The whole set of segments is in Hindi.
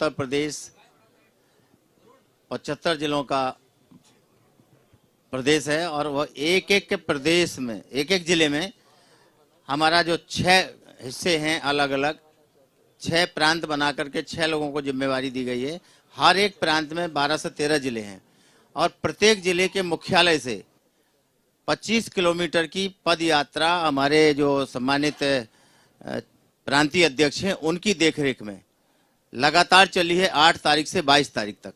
उत्तर प्रदेश 75 जिलों का प्रदेश है और वह एक एक प्रदेश में, एक एक जिले में हमारा जो 6 हिस्से हैं, अलग अलग 6 प्रांत बना करके 6 लोगों को जिम्मेवारी दी गई है। हर एक प्रांत में 12 से 13 जिले हैं और प्रत्येक जिले के मुख्यालय से 25 किलोमीटर की पद यात्रा हमारे जो सम्मानित प्रांतीय अध्यक्ष हैं उनकी देखरेख में लगातार चली है 8 तारीख से 22 तारीख तक।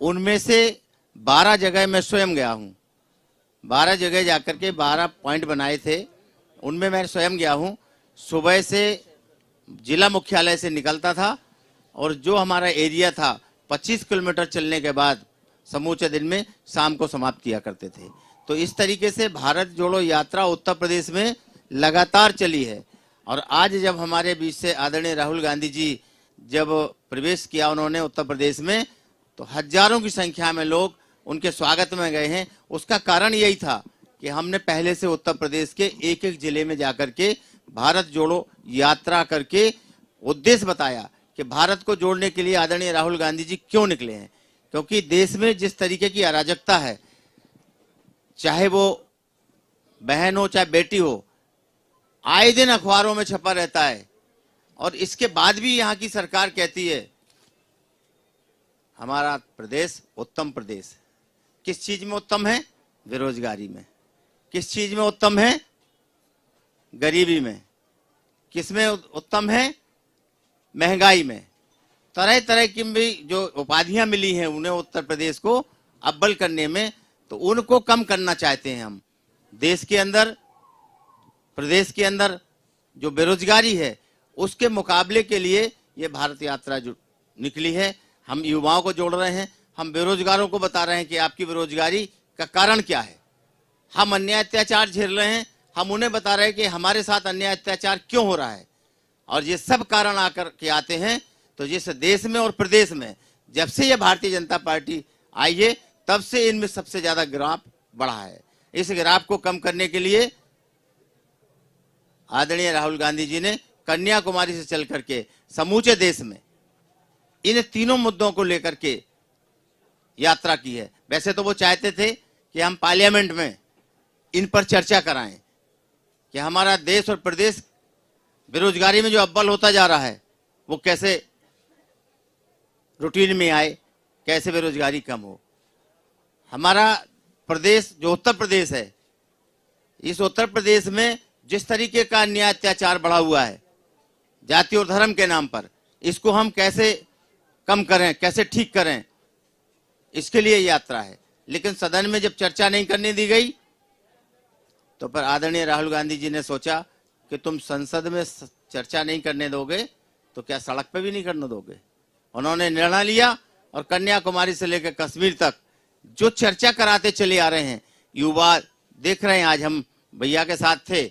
उनमें से 12 जगह मैं स्वयं गया हूं। 12 जगह जाकर के 12 पॉइंट बनाए थे, उनमें मैं स्वयं गया हूं। सुबह से जिला मुख्यालय से निकलता था और जो हमारा एरिया था 25 किलोमीटर चलने के बाद समूचे दिन में शाम को समाप्त किया करते थे। तो इस तरीके से भारत जोड़ो यात्रा उत्तर प्रदेश में लगातार चली है। और आज जब हमारे बीच से आदरणीय राहुल गांधी जी जब प्रवेश किया उन्होंने उत्तर प्रदेश में, तो हजारों की संख्या में लोग उनके स्वागत में गए हैं। उसका कारण यही था कि हमने पहले से उत्तर प्रदेश के एक एक जिले में जाकर के भारत जोड़ो यात्रा करके उद्देश्य बताया कि भारत को जोड़ने के लिए आदरणीय राहुल गांधी जी क्यों निकले हैं। क्योंकि देश में जिस तरीके की अराजकता है, चाहे वो बहन हो चाहे बेटी हो, आए दिन अखबारों में छपा रहता है। और इसके बाद भी यहाँ की सरकार कहती है हमारा प्रदेश उत्तम प्रदेश। किस चीज में उत्तम है? बेरोजगारी में। किस चीज में उत्तम है? गरीबी में। किस में उत्तम है? महंगाई में। तरह तरह की भी जो उपाधियां मिली हैं उन्हें उत्तर प्रदेश को अव्वल करने में, तो उनको कम करना चाहते हैं हम। देश के अंदर, प्रदेश के अंदर जो बेरोजगारी है उसके मुकाबले के लिए ये भारत यात्रा जो निकली है। हम युवाओं को जोड़ रहे हैं, हम बेरोजगारों को बता रहे हैं कि आपकी बेरोजगारी का कारण क्या है। हम अन्याय अत्याचार झेल रहे हैं, हम उन्हें बता रहे हैं कि हमारे साथ अन्याय अत्याचार क्यों हो रहा है। और ये सब कारण आकर के आते हैं। तो जिस देश में और प्रदेश में जब से ये भारतीय जनता पार्टी आई है तब से इनमें सबसे ज्यादा ग्राफ बढ़ा है। इस ग्राफ को कम करने के लिए आदरणीय राहुल गांधी जी ने कन्याकुमारी से चल करके समूचे देश में इन तीनों मुद्दों को लेकर के यात्रा की है। वैसे तो वो चाहते थे कि हम पार्लियामेंट में इन पर चर्चा कराएं कि हमारा देश और प्रदेश बेरोजगारी में जो अव्वल होता जा रहा है वो कैसे रूटीन में आए, कैसे बेरोजगारी कम हो। हमारा प्रदेश जो उत्तर प्रदेश है, इस उत्तर प्रदेश में जिस तरीके का अन्याय अत्याचार बढ़ा हुआ है जाति और धर्म के नाम पर, इसको हम कैसे कम करें, कैसे ठीक करें, इसके लिए यात्रा है। लेकिन सदन में जब चर्चा नहीं करने दी गई तो पर आदरणीय राहुल गांधी जी ने सोचा कि तुम संसद में चर्चा नहीं करने दोगे तो क्या सड़क पे भी नहीं करने दोगे। उन्होंने निर्णय लिया और कन्याकुमारी से लेकर कश्मीर तक जो चर्चा कराते चले आ रहे हैं। युवा देख रहे हैं, आज हम भैया के साथ थे,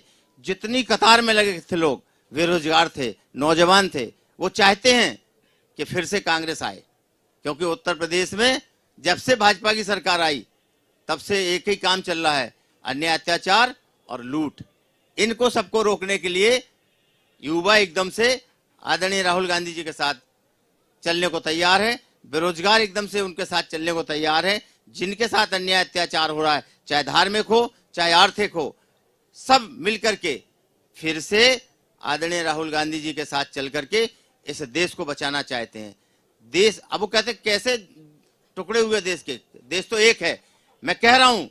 जितनी कतार में लगे थे लोग, बेरोजगार थे, नौजवान थे। वो चाहते हैं कि फिर से कांग्रेस आए, क्योंकि उत्तर प्रदेश में जब से भाजपा की सरकार आई तब से एक ही काम चल रहा है, अन्याय अत्याचार और लूट। इनको सबको रोकने के लिए युवा एकदम से आदरणीय राहुल गांधी जी के साथ चलने को तैयार है। बेरोजगार एकदम से उनके साथ चलने को तैयार है। जिनके साथ अन्याय अत्याचार हो रहा है, चाहे धार्मिक हो चाहे आर्थिक हो, सब मिलकर के फिर से आदरणीय राहुल गांधी जी के साथ चल करके इस देश को बचाना चाहते हैं। देश, अब वो कहते कैसे टुकड़े हुए देश के, देश तो एक है। मैं कह रहा हूं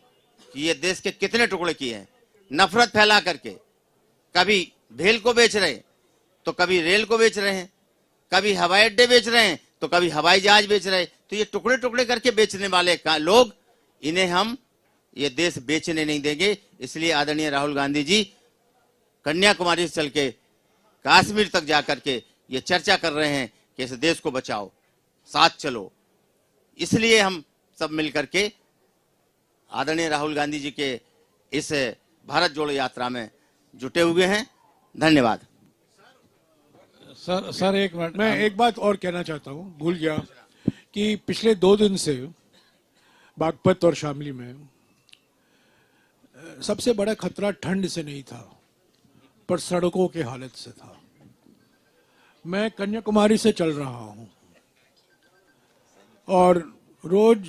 कि ये देश के कितने टुकड़े किए हैं नफरत फैला करके। कभी भेल को बेच रहे तो कभी रेल को बेच रहे हैं, कभी हवाई अड्डे बेच रहे हैं तो कभी हवाई जहाज बेच रहे हैं। तो ये टुकड़े टुकड़े करके बेचने वाले लोग, इन्हें हम ये देश बेचने नहीं देंगे। इसलिए आदरणीय राहुल गांधी जी कन्याकुमारी से चल के कश्मीर तक जाकर के ये चर्चा कर रहे हैं कि इस देश को बचाओ, साथ चलो। इसलिए हम सब मिलकर के आदरणीय राहुल गांधी जी के इस भारत जोड़ो यात्रा में जुटे हुए हैं। धन्यवाद। सर एक मिनट, मैं एक बात और कहना चाहता हूँ, भूल गया कि पिछले 2 दिन से बागपत और शामली में सबसे बड़ा खतरा ठंड से नहीं था पर सड़कों की हालत से था। मैं कन्याकुमारी से चल रहा हूँ और रोज